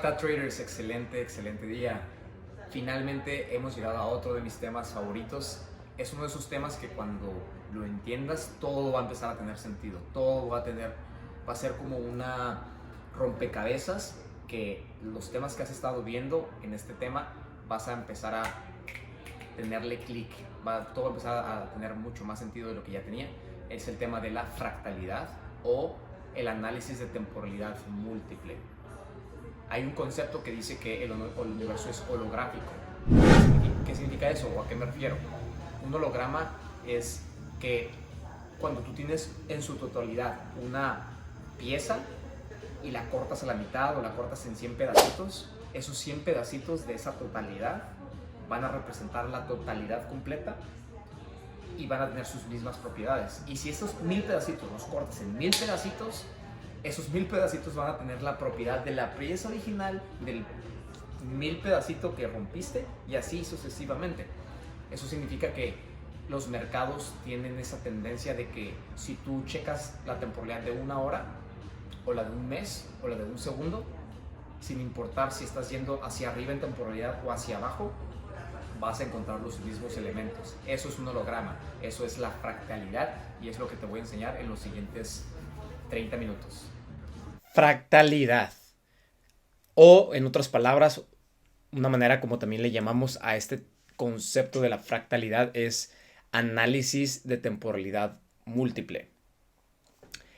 está, traders? Excelente, excelente día. Finalmente hemos llegado a otro de mis temas favoritos. Es uno de esos temas que cuando lo entiendas, todo va a empezar a tener sentido. Todo va a ser como una rompecabezas que los temas que has estado viendo en este tema vas a empezar a tenerle clic. Todo va a empezar a tener mucho más sentido de lo que ya tenía. Es el tema de la fractalidad o el análisis de temporalidad múltiple. Hay un concepto que dice que el universo es holográfico. ¿Qué significa eso o a qué me refiero? Un holograma es que cuando tú tienes en su totalidad una pieza y la cortas a la mitad o la cortas en 100 pedacitos, esos 100 pedacitos de esa totalidad van a representar la totalidad completa y van a tener sus mismas propiedades. Y si esos 1000 pedacitos los cortas en 1000 pedacitos, esos 1000 pedacitos van a tener la propiedad de la pieza original del 1000 pedacito que rompiste y así sucesivamente. Eso significa que los mercados tienen esa tendencia de que si tú checas la temporalidad de una hora o la de un mes o la de un segundo, sin importar si estás yendo hacia arriba en temporalidad o hacia abajo, vas a encontrar los mismos elementos. Eso es un holograma, eso es la fractalidad y es lo que te voy a enseñar en los siguientes 30 minutos. Fractalidad. O, en otras palabras, una manera como también le llamamos a este concepto de la fractalidad es análisis de temporalidad múltiple.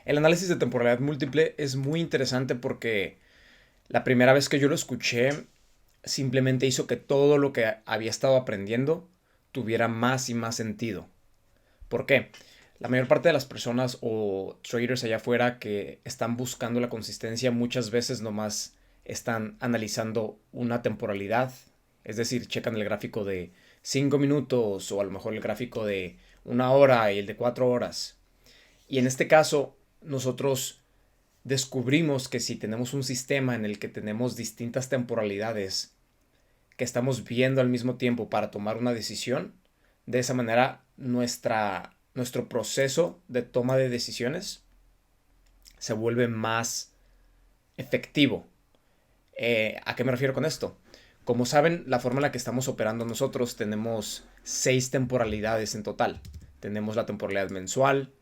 El análisis de temporalidad múltiple es muy interesante porque la primera vez que yo lo escuché simplemente hizo que todo lo que había estado aprendiendo tuviera más y más sentido. ¿Por qué? La mayor parte de las personas o traders allá afuera que están buscando la consistencia muchas veces nomás están analizando una temporalidad, es decir, checan el gráfico de 5 minutos o a lo mejor el gráfico de una hora y el de 4 horas. Y en este caso, nosotros descubrimos que si tenemos un sistema en el que tenemos distintas temporalidades que estamos viendo al mismo tiempo para tomar una decisión, de esa manera nuestro proceso de toma de decisiones se vuelve más efectivo. ¿A qué me refiero con esto? Como saben, la forma en la que estamos operando nosotros tenemos 6 temporalidades en total. Tenemos la temporalidad mensual,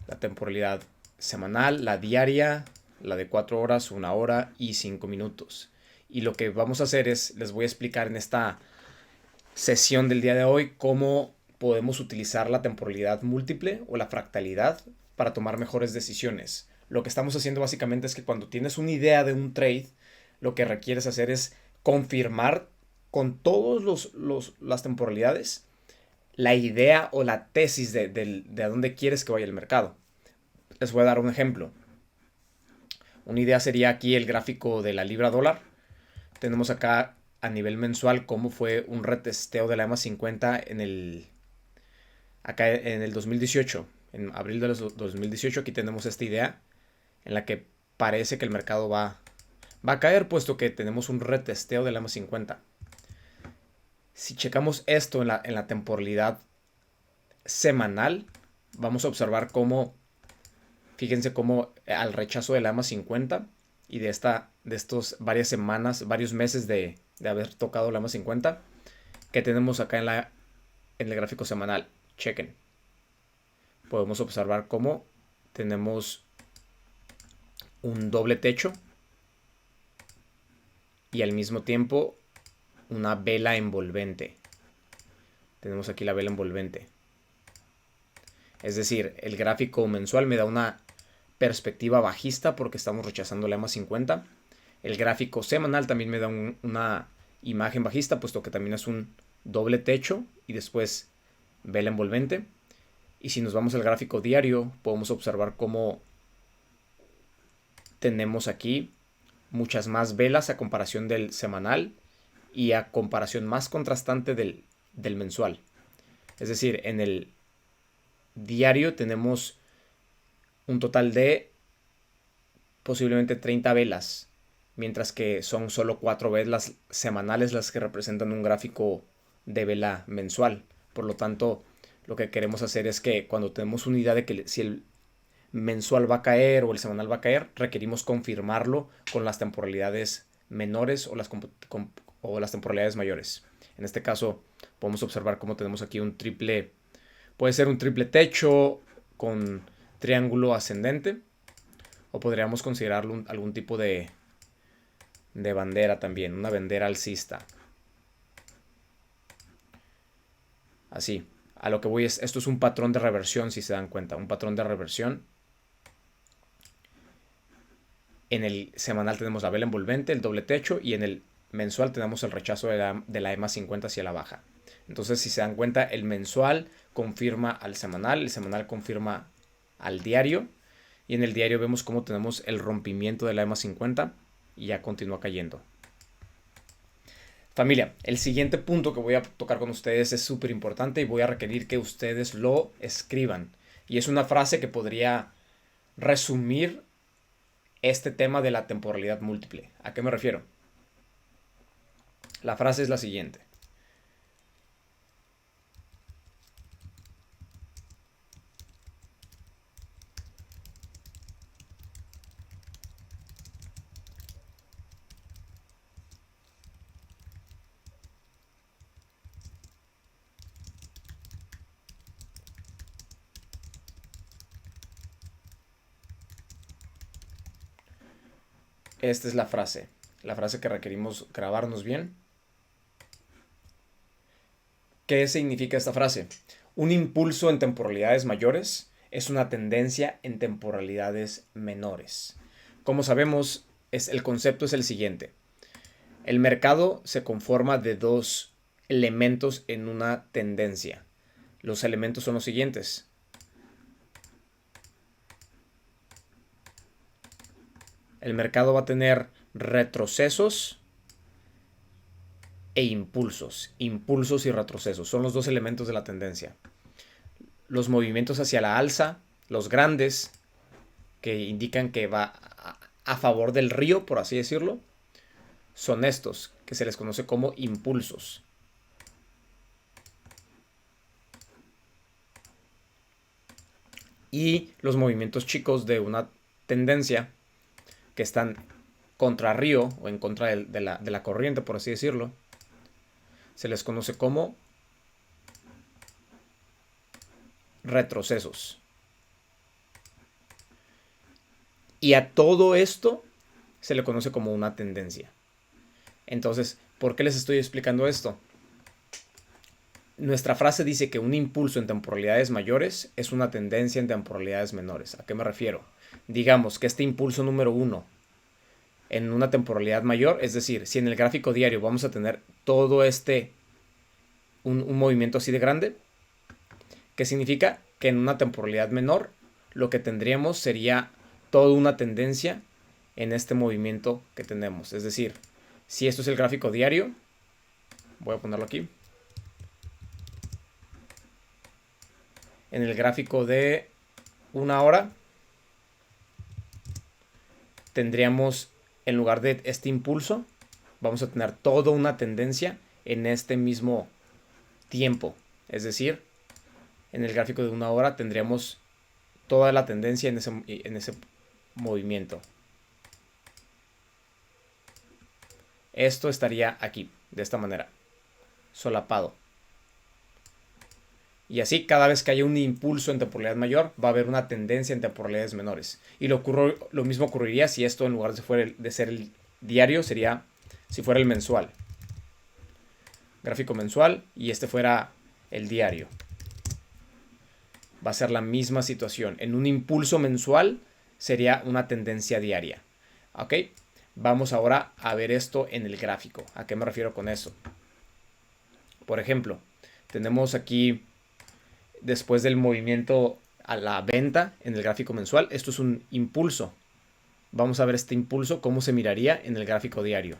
la temporalidad semanal, la diaria, la de 4 horas, 1 hora y 5 minutos. Y lo que vamos a hacer es, les voy a explicar en esta sesión del día de hoy cómo podemos utilizar la temporalidad múltiple o la fractalidad para tomar mejores decisiones. Lo que estamos haciendo básicamente es que cuando tienes una idea de un trade, lo que requieres hacer es confirmar con todas las temporalidades la idea o la tesis de a dónde quieres que vaya el mercado. Les voy a dar un ejemplo. Una idea sería aquí el gráfico de la libra dólar. Tenemos acá a nivel mensual cómo fue un retesteo de la EMA 50 acá en el 2018. En abril de 2018 aquí tenemos esta idea en la que parece que el mercado va a caer, puesto que tenemos un retesteo de la EMA 50. Si checamos esto en la temporalidad semanal, vamos a observar cómo, fíjense cómo al rechazo de la EMA 50 y de estos varias semanas, varios meses de haber tocado la EMA 50, que tenemos acá en el gráfico semanal. Chequen. Podemos observar cómo tenemos un doble techo y al mismo tiempo una vela envolvente. Tenemos aquí la vela envolvente. Es decir, el gráfico mensual me da una perspectiva bajista porque estamos rechazando la EMA 50. El gráfico semanal también me da una imagen bajista, puesto que también es un doble techo y después vela envolvente. Y si nos vamos al gráfico diario, podemos observar cómo tenemos aquí muchas más velas a comparación del semanal y a comparación más contrastante del mensual. Es decir, en el diario tenemos un total de posiblemente 30 velas, mientras que son solo 4 velas semanales las que representan un gráfico de vela mensual. Por lo tanto, lo que queremos hacer es que cuando tenemos una idea de que si el mensual va a caer o el semanal va a caer, requerimos confirmarlo con las temporalidades menores o las temporalidades mayores. En este caso podemos observar cómo tenemos aquí un triple, puede ser un triple techo con triángulo ascendente, o podríamos considerarlo algún tipo de bandera también, una bandera alcista. Así, a lo que voy es, esto es un patrón de reversión, si se dan cuenta, un patrón de reversión. En el semanal tenemos la vela envolvente, el doble techo, y en el mensual tenemos el rechazo de la EMA 50 hacia la baja. Entonces, si se dan cuenta, el mensual confirma al semanal, el semanal confirma al diario, y en el diario vemos cómo tenemos el rompimiento de la EMA 50 y ya continúa cayendo. Familia, el siguiente punto que voy a tocar con ustedes es súper importante y voy a requerir que ustedes lo escriban. Y es una frase que podría resumir este tema de la temporalidad múltiple. ¿A qué me refiero? La frase es la siguiente. Esta es la frase que requerimos grabarnos bien. ¿Qué significa esta frase? Un impulso en temporalidades mayores es una tendencia en temporalidades menores. Como sabemos, el concepto es el siguiente. El mercado se conforma de dos elementos en una tendencia. Los elementos son los siguientes. El mercado va a tener retrocesos e impulsos. Impulsos y retrocesos son los dos elementos de la tendencia. Los movimientos hacia la alza, los grandes, que indican que va a favor del río, por así decirlo, son estos, que se les conoce como impulsos. Y los movimientos chicos de una tendencia que están contra río o en contra de la corriente, por así decirlo, se les conoce como retrocesos. Y a todo esto se le conoce como una tendencia. Entonces, ¿por qué les estoy explicando esto? Nuestra frase dice que un impulso en temporalidades mayores es una tendencia en temporalidades menores. ¿A qué me refiero? Digamos que este impulso número 1 en una temporalidad mayor, es decir, si en el gráfico diario vamos a tener todo un movimiento así de grande, ¿qué significa? Que en una temporalidad menor lo que tendríamos sería toda una tendencia en este movimiento que tenemos. Es decir, si esto es el gráfico diario, voy a ponerlo aquí. En el gráfico de una hora tendríamos, en lugar de este impulso, vamos a tener toda una tendencia en este mismo tiempo. Es decir, en el gráfico de una hora tendríamos toda la tendencia en ese movimiento. Esto estaría aquí, de esta manera, solapado. Y así, cada vez que haya un impulso en temporalidad mayor, va a haber una tendencia en temporalidades menores. Y lo mismo ocurriría si esto, en lugar de ser el diario, sería si fuera el mensual. Gráfico mensual y este fuera el diario. Va a ser la misma situación. En un impulso mensual sería una tendencia diaria. ¿Ok? Vamos ahora a ver esto en el gráfico. ¿A qué me refiero con eso? Por ejemplo, tenemos aquí, después del movimiento a la venta en el gráfico mensual, esto es un impulso. Vamos a ver este impulso, cómo se miraría en el gráfico diario.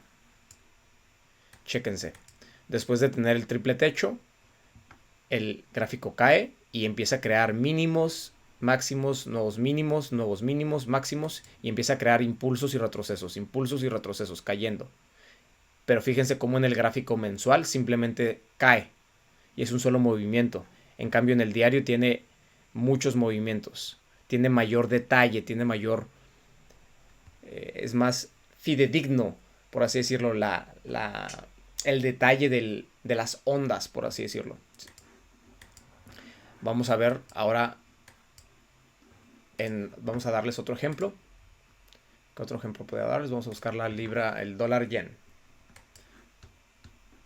Chéquense. Después de tener el triple techo, el gráfico cae y empieza a crear mínimos, máximos, nuevos mínimos, máximos, y empieza a crear impulsos y retrocesos, cayendo. Pero fíjense cómo en el gráfico mensual simplemente cae y es un solo movimiento. En cambio, en el diario tiene muchos movimientos, tiene mayor detalle, tiene mayor, es más fidedigno por así decirlo, el detalle de las ondas, por así decirlo. Vamos a ver ahora, vamos a darles otro ejemplo. ¿Qué otro ejemplo puedo darles? Vamos a buscar la libra, el dólar yen.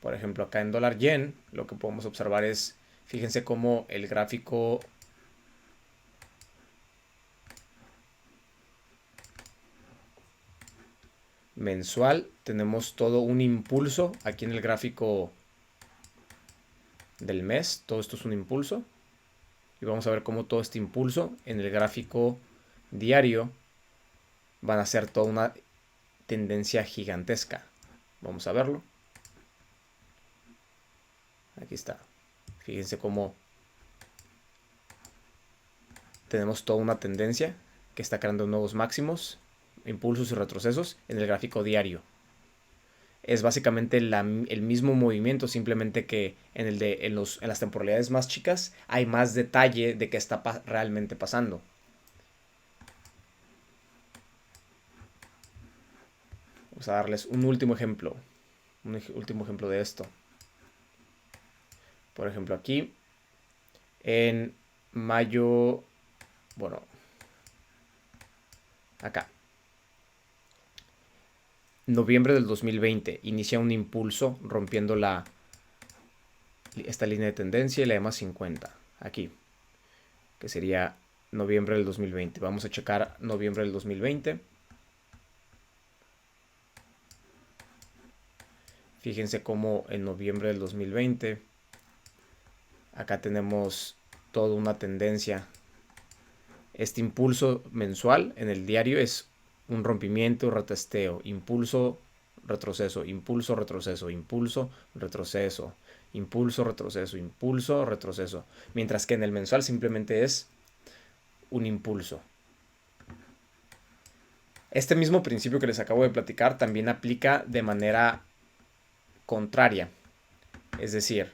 Por ejemplo, acá en dólar yen, lo que podemos observar es, fíjense cómo el gráfico mensual, tenemos todo un impulso aquí en el gráfico del mes. Todo esto es un impulso. Y vamos a ver cómo todo este impulso en el gráfico diario van a ser toda una tendencia gigantesca. Vamos a verlo. Aquí está. Fíjense cómo tenemos toda una tendencia que está creando nuevos máximos, impulsos y retrocesos en el gráfico diario. Es básicamente el mismo movimiento, simplemente que en las temporalidades más chicas hay más detalle de qué está realmente pasando. Vamos a darles un último ejemplo. Un último ejemplo de esto. Por ejemplo, aquí en mayo, bueno, acá. Noviembre del 2020 inicia un impulso rompiendo esta línea de tendencia y la EMA 50. Aquí, que sería noviembre del 2020. Vamos a checar noviembre del 2020. Fíjense cómo en noviembre del 2020 acá tenemos toda una tendencia. Este impulso mensual en el diario es un rompimiento, retesteo, impulso, retroceso, impulso, retroceso, impulso, retroceso, impulso, retroceso, impulso, retroceso. Mientras que en el mensual simplemente es un impulso. Este mismo principio que les acabo de platicar también aplica de manera contraria. Es decir,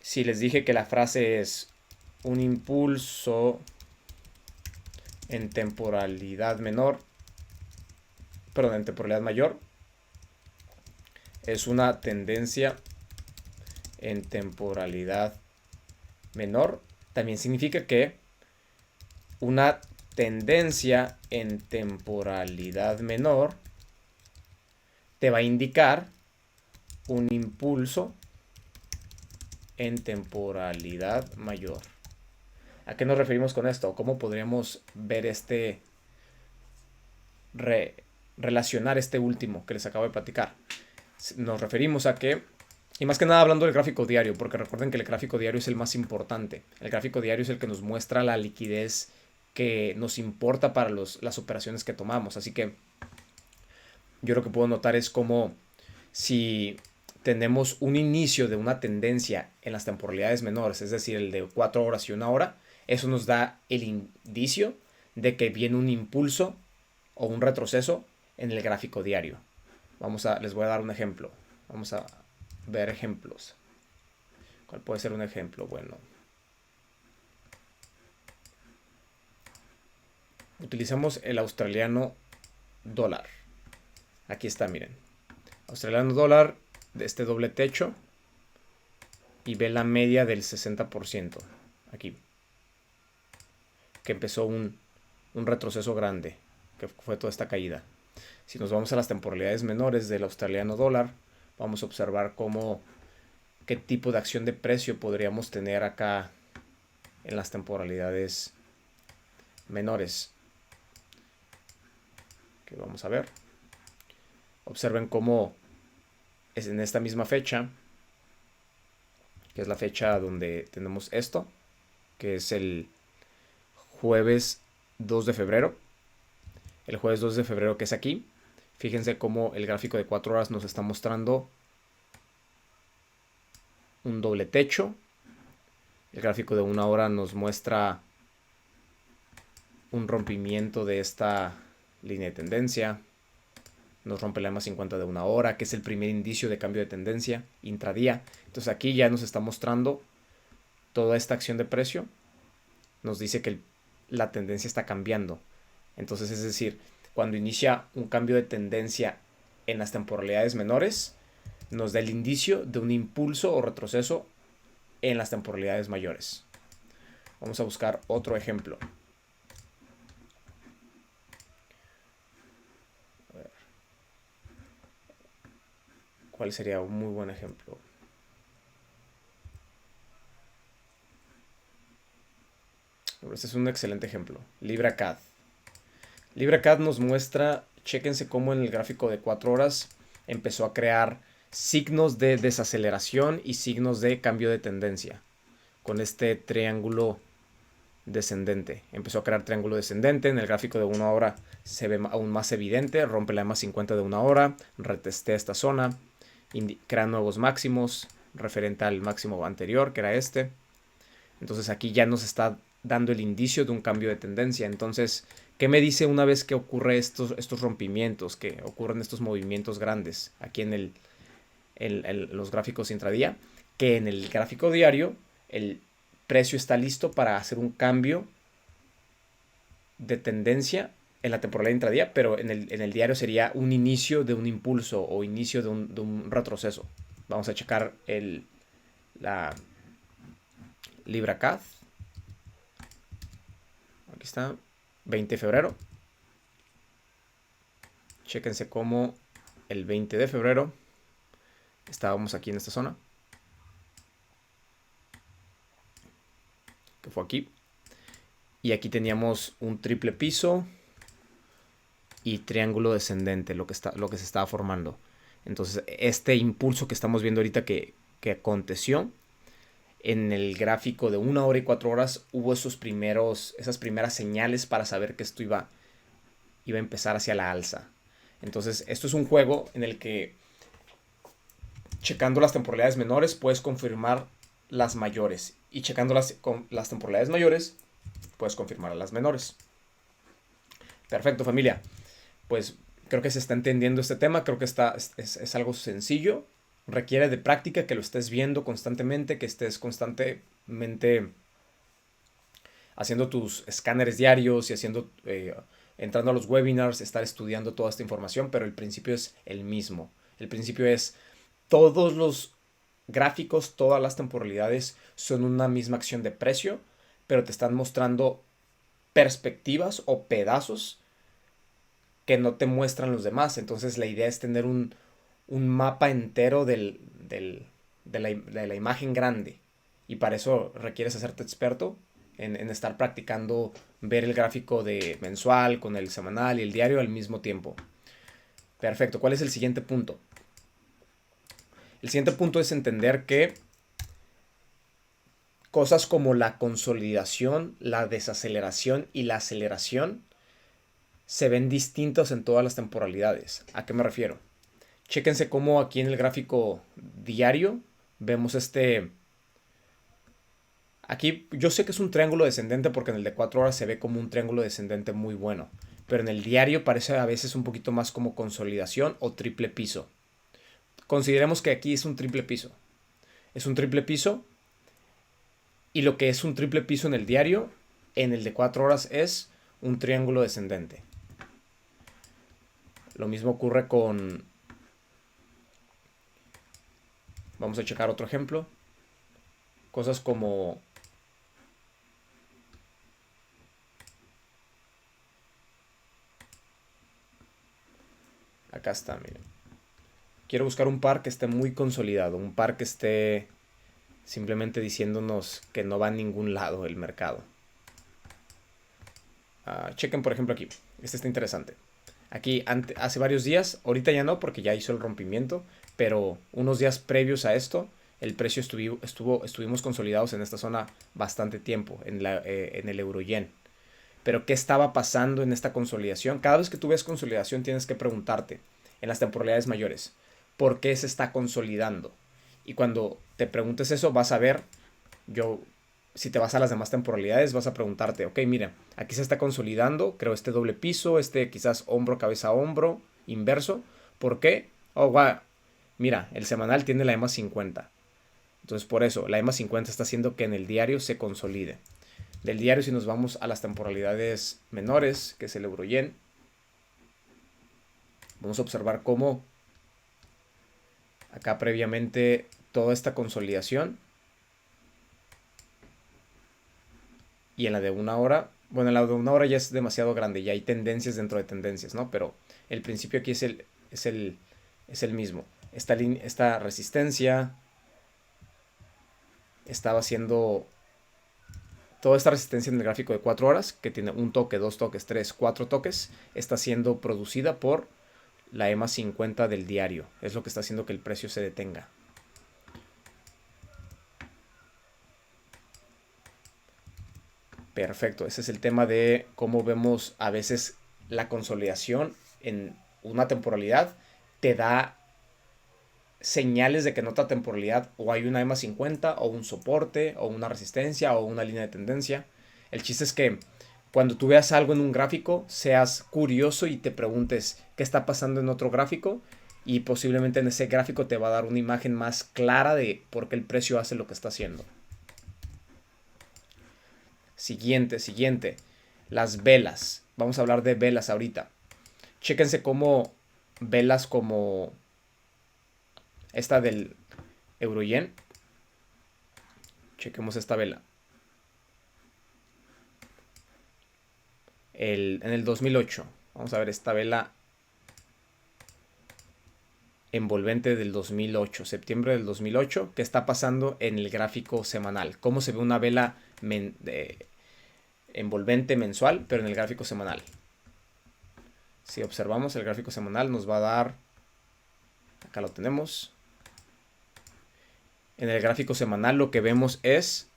si les dije que la frase es un impulso en temporalidad menor, perdón, en temporalidad mayor, es una tendencia en temporalidad menor, también significa que una tendencia en temporalidad menor te va a indicar un impulso en temporalidad mayor. ¿A qué nos referimos con esto? ¿Cómo podríamos ver relacionar este último que les acabo de platicar? Nos referimos a que, y más que nada hablando del gráfico diario, porque recuerden que el gráfico diario es el más importante. El gráfico diario es el que nos muestra la liquidez que nos importa para las operaciones que tomamos. Así que yo lo que puedo notar es como si tenemos un inicio de una tendencia en las temporalidades menores, es decir, el de 4 horas y 1 hora, eso nos da el indicio de que viene un impulso o un retroceso en el gráfico diario. Les voy a dar un ejemplo. Vamos a ver ejemplos. ¿Cuál puede ser un ejemplo? Bueno, utilizamos el australiano dólar. Aquí está, miren. Australiano dólar de este doble techo y ve la media del 60%. Aquí. Que empezó un retroceso grande, que fue toda esta caída. Si nos vamos a las temporalidades menores del australiano dólar, vamos a observar qué tipo de acción de precio podríamos tener acá en las temporalidades menores. Que vamos a ver. Observen cómo es en esta misma fecha, que es la fecha donde tenemos esto, que es el jueves 2 de febrero. El jueves 2 de febrero que es aquí. Fíjense cómo el gráfico de 4 horas nos está mostrando un doble techo. El gráfico de 1 hora nos muestra un rompimiento de esta línea de tendencia. Nos rompe la EMA 50 de 1 hora, que es el primer indicio de cambio de tendencia intradía. Entonces aquí ya nos está mostrando toda esta acción de precio. Nos dice que la tendencia está cambiando. Entonces, es decir, cuando inicia un cambio de tendencia en las temporalidades menores, nos da el indicio de un impulso o retroceso en las temporalidades mayores. Vamos a buscar otro ejemplo. A ver. ¿Cuál sería un muy buen ejemplo? Este es un excelente ejemplo. Libra CAD. Libra CAD nos muestra, chéquense cómo en el gráfico de 4 horas empezó a crear signos de desaceleración y signos de cambio de tendencia con este triángulo descendente. Empezó a crear triángulo descendente. En el gráfico de 1 hora se ve aún más evidente. Rompe la EMA 50 de 1 hora. Retestea esta zona. Crea nuevos máximos referente al máximo anterior, que era este. Entonces aquí ya nos está dando el indicio de un cambio de tendencia. Entonces, ¿qué me dice una vez que ocurre estos rompimientos, que ocurren estos movimientos grandes aquí en los gráficos intradía? Que en el gráfico diario el precio está listo para hacer un cambio de tendencia en la temporalidad intradía, pero en el diario sería un inicio de un impulso o inicio de un retroceso. Vamos a checar la Libra CAD. Aquí está, 20 de febrero. Chéquense cómo el 20 de febrero estábamos aquí en esta zona, que fue aquí. Y aquí teníamos un triple piso y triángulo descendente, lo que se estaba formando. Entonces, este impulso que estamos viendo ahorita que aconteció en el gráfico de 1 hora y 4 horas, hubo esas primeras señales para saber que esto iba a empezar hacia la alza. Entonces, esto es un juego en el que, checando las temporalidades menores, puedes confirmar las mayores. Y checando las temporalidades mayores, puedes confirmar las menores. Perfecto, familia. Pues creo que se está entendiendo este tema. Creo que es algo sencillo. Requiere de práctica, que lo estés viendo constantemente, que estés constantemente haciendo tus escáneres diarios y entrando a los webinars, estar estudiando toda esta información, pero el principio es el mismo. El principio es todos los gráficos, todas las temporalidades son una misma acción de precio, pero te están mostrando perspectivas o pedazos que no te muestran los demás. Entonces la idea es tener un mapa entero de la imagen grande. Y para eso requieres hacerte experto en estar practicando, ver el gráfico de mensual con el semanal y el diario al mismo tiempo. Perfecto. ¿Cuál es el siguiente punto? El siguiente punto es entender que cosas como la consolidación, la desaceleración y la aceleración se ven distintos en todas las temporalidades. ¿A qué me refiero? Chéquense cómo aquí en el gráfico diario vemos aquí yo sé que es un triángulo descendente porque en el de 4 horas se ve como un triángulo descendente muy bueno. Pero en el diario parece a veces un poquito más como consolidación o triple piso. Consideremos que aquí es un triple piso. Es un triple piso. Y lo que es un triple piso en el diario, en el de 4 horas es un triángulo descendente. Lo mismo ocurre con... Vamos a checar otro ejemplo. Cosas como... Acá está, miren. Quiero buscar un par que esté muy consolidado. Un par que esté simplemente diciéndonos que no va a ningún lado el mercado. Chequen, por ejemplo, aquí. Este está interesante. Aquí hace varios días, ahorita ya no porque ya hizo el rompimiento, pero unos días previos a esto, el precio estuvimos consolidados en esta zona bastante tiempo, en el euro-yen. Pero ¿qué estaba pasando en esta consolidación? Cada vez que tú ves consolidación tienes que preguntarte, en las temporalidades mayores, ¿por qué se está consolidando? Y cuando te preguntes eso, vas a ver, si te vas a las demás temporalidades, vas a preguntarte, ok, mira, aquí se está consolidando, creo este doble piso, quizás hombro, cabeza, hombro, inverso. ¿Por qué? Oh, wow, mira, el semanal tiene la EMA 50. Entonces, por eso, la EMA 50 está haciendo que en el diario se consolide. Del diario, si nos vamos a las temporalidades menores, que es el euro-yen, Vamos a observar cómo acá previamente toda esta consolidación. Y en la de una hora, bueno, en la de una hora ya es demasiado grande, ya hay tendencias dentro de tendencias, ¿no? Pero el principio aquí es el mismo. Esta resistencia estaba haciendo toda esta resistencia en el gráfico de 4 horas, que tiene un toque, 2 toques, 3, 4 toques, está siendo producida por la EMA 50 del diario. Es lo que está haciendo que el precio se detenga. Perfecto, ese es el tema de cómo vemos a veces la consolidación en una temporalidad. Te da señales de que en otra temporalidad o hay una EMA 50 o un soporte o una resistencia o una línea de tendencia. El chiste es que cuando tú veas algo en un gráfico, seas curioso y te preguntes qué está pasando en otro gráfico, y posiblemente en ese gráfico te va a dar una imagen más clara de por qué el precio hace lo que está haciendo. Siguiente. Las velas. Vamos a hablar de velas ahorita. Chéquense cómo velas como esta del Euro-Yen. Chequemos esta vela. En el 2008. Vamos a ver esta vela envolvente del 2008. Septiembre del 2008. ¿Qué está pasando en el gráfico semanal? ¿Cómo se ve una vela envolvente mensual, pero en el gráfico semanal? Si observamos el gráfico semanal nos va a dar, acá lo tenemos, en el gráfico semanal lo que vemos es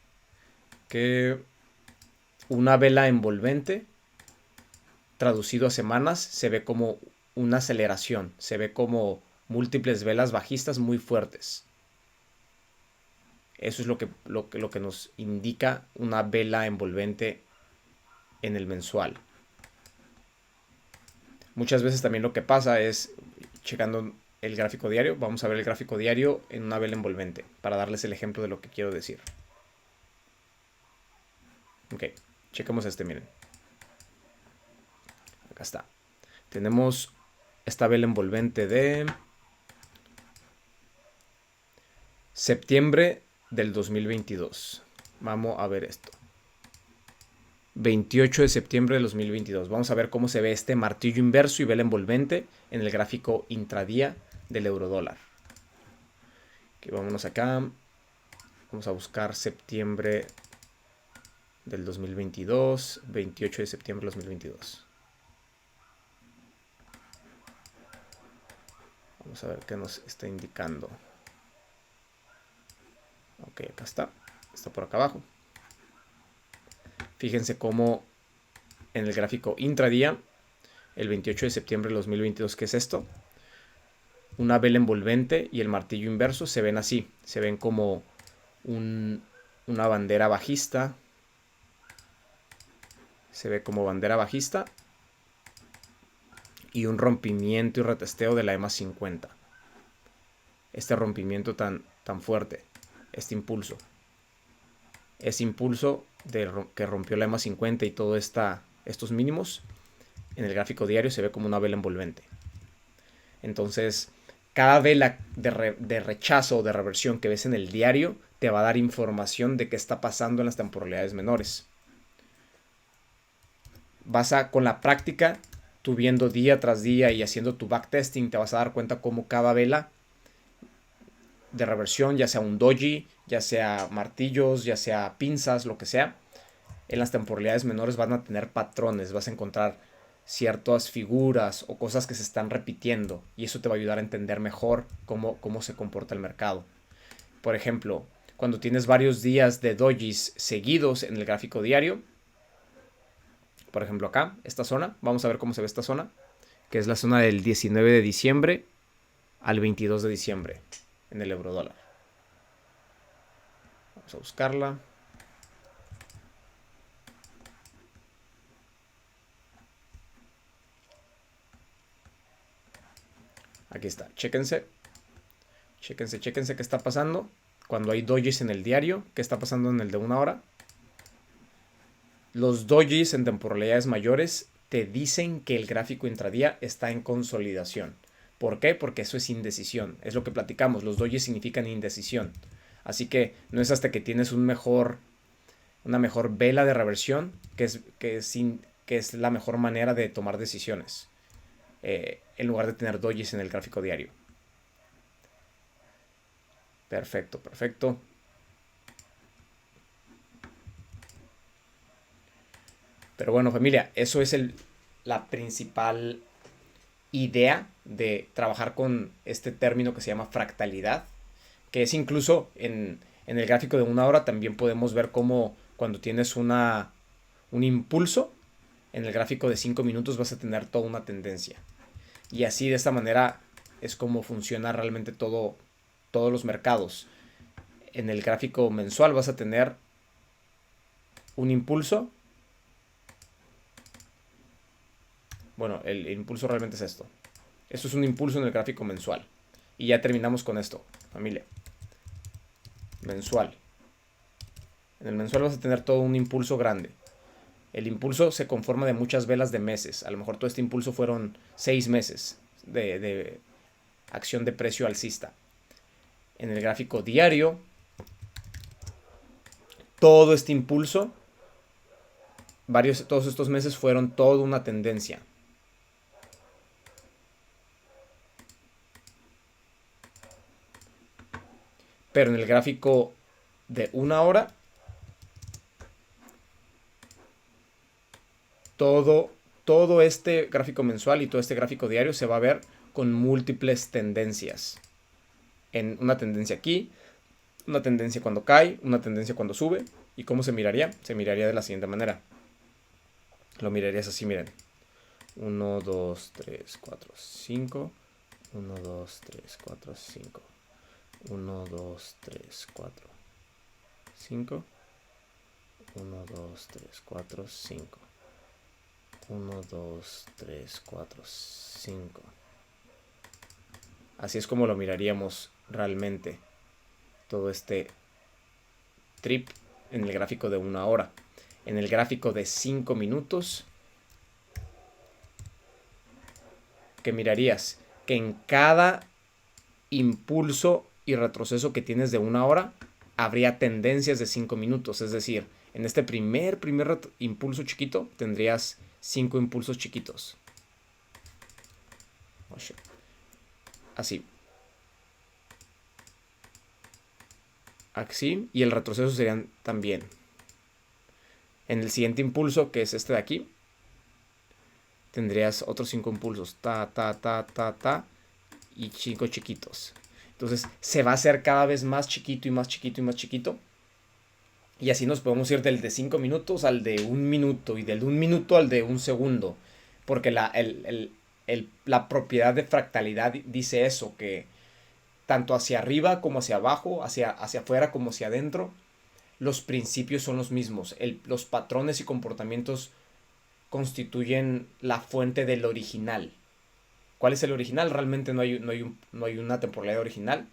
que una vela envolvente traducido a semanas se ve como una aceleración, se ve como múltiples velas bajistas muy fuertes. Eso es lo que nos indica una vela envolvente en el mensual. Muchas veces también lo que pasa es, checando el gráfico diario, vamos a ver el gráfico diario en una vela envolvente, para darles el ejemplo de lo que quiero decir. Ok, checamos miren. Acá está. Tenemos esta vela envolvente de septiembre del 2022. Vamos a ver esto. 28 de septiembre de 2022. Vamos a ver cómo se ve este martillo inverso y vela envolvente en el gráfico intradía del eurodólar. Okay, vámonos acá. Vamos a buscar septiembre del 2022. 28 de septiembre del 2022. Vamos a ver qué nos está indicando. Ok, acá está. Está por acá abajo. Fíjense cómo en el gráfico intradía, el 28 de septiembre de 2022, ¿qué es esto? Una vela envolvente y el martillo inverso se ven así. Se ven como una bandera bajista. Se ve como bandera bajista. Y un rompimiento y retesteo de la EMA 50. Este rompimiento tan fuerte. Este impulso. Ese impulso que rompió la EMA 50 y todo estos mínimos, en el gráfico diario se ve como una vela envolvente. Entonces, cada vela de rechazo o de reversión que ves en el diario te va a dar información de qué está pasando en las temporalidades menores. Con la práctica, tú viendo día tras día y haciendo tu backtesting, te vas a dar cuenta cómo cada vela de reversión, ya sea un doji, ya sea martillos, ya sea pinzas, lo que sea, en las temporalidades menores van a tener patrones, vas a encontrar ciertas figuras o cosas que se están repitiendo, y eso te va a ayudar a entender mejor cómo se comporta el mercado. Por ejemplo, cuando tienes varios días de dojis seguidos en el gráfico diario, por ejemplo acá, esta zona, vamos a ver cómo se ve esta zona, que es la zona del 19 de diciembre al 22 de diciembre en el eurodólar. Vamos a buscarla. Aquí está, chéquense qué está pasando cuando hay dojis en el diario, qué está pasando en el de una hora. Los dojis en temporalidades mayores te dicen que el gráfico intradía está en consolidación. ¿Por qué? Porque eso es indecisión. Es lo que platicamos. Los dojis significan indecisión. Así que no es hasta que tienes una mejor vela de reversión que es la mejor manera de tomar decisiones. En lugar de tener dojis en el gráfico diario. Perfecto, perfecto. Pero bueno, familia, eso es la principal idea de trabajar con este término que se llama fractalidad, que es incluso en el gráfico de 1 hora también podemos ver cómo cuando tienes un impulso, en el gráfico de 5 minutos vas a tener toda una tendencia. Y así de esta manera es como funciona realmente todos los mercados. En el gráfico mensual vas a tener un impulso. Bueno, el impulso realmente es esto. Esto es un impulso en el gráfico mensual. Y ya terminamos con esto, familia. Mensual. En el mensual vas a tener todo un impulso grande. El impulso se conforma de muchas velas de meses. A lo mejor todo este impulso fueron 6 meses de acción de precio alcista. En el gráfico diario, todo este impulso, todos estos meses fueron toda una tendencia. Pero en el gráfico de 1 hora, todo este gráfico mensual y todo este gráfico diario se va a ver con múltiples tendencias. En una tendencia aquí, una tendencia cuando cae, una tendencia cuando sube. ¿Y cómo se miraría? Se miraría de la siguiente manera. Lo mirarías así, miren. 1, 2, 3, 4, 5. 1, 2, 3, 4, 5. 1, 2, 3, 4, 5. 1, 2, 3, 4, 5. 1, 2, 3, 4, 5. Así es como lo miraríamos realmente. Todo este trip en el gráfico de 1 hora. En el gráfico de 5 minutos, ¿qué mirarías? Que en cada impulso y retroceso que tienes de 1 hora, habría tendencias de 5 minutos. Es decir, en este primer impulso chiquito, tendrías 5 impulsos chiquitos. Así. Así. Y el retroceso serían también. En el siguiente impulso, que es este de aquí, tendrías otros 5 impulsos. Y 5 chiquitos. Entonces se va a hacer cada vez más chiquito y más chiquito y más chiquito. Y así nos podemos ir del de 5 minutos al de 1 minuto. Y del de 1 minuto al de 1 segundo. Porque la propiedad de fractalidad dice eso. Que tanto hacia arriba como hacia abajo, hacia afuera como hacia adentro, los principios son los mismos. Los patrones y comportamientos constituyen la fuente del original. ¿Cuál es el original? Realmente no hay una temporalidad original.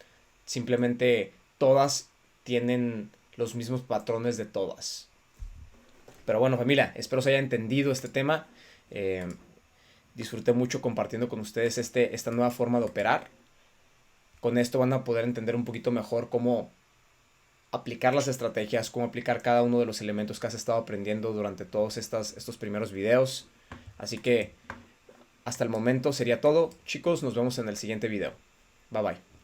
Simplemente todas tienen los mismos patrones de todas. Pero bueno, familia, espero se haya entendido este tema. Disfruté mucho compartiendo con ustedes esta nueva forma de operar. Con esto van a poder entender un poquito mejor cómo aplicar las estrategias, cómo aplicar cada uno de los elementos que has estado aprendiendo durante todos estos primeros videos. Así que hasta el momento sería todo. Chicos, nos vemos en el siguiente video. Bye bye.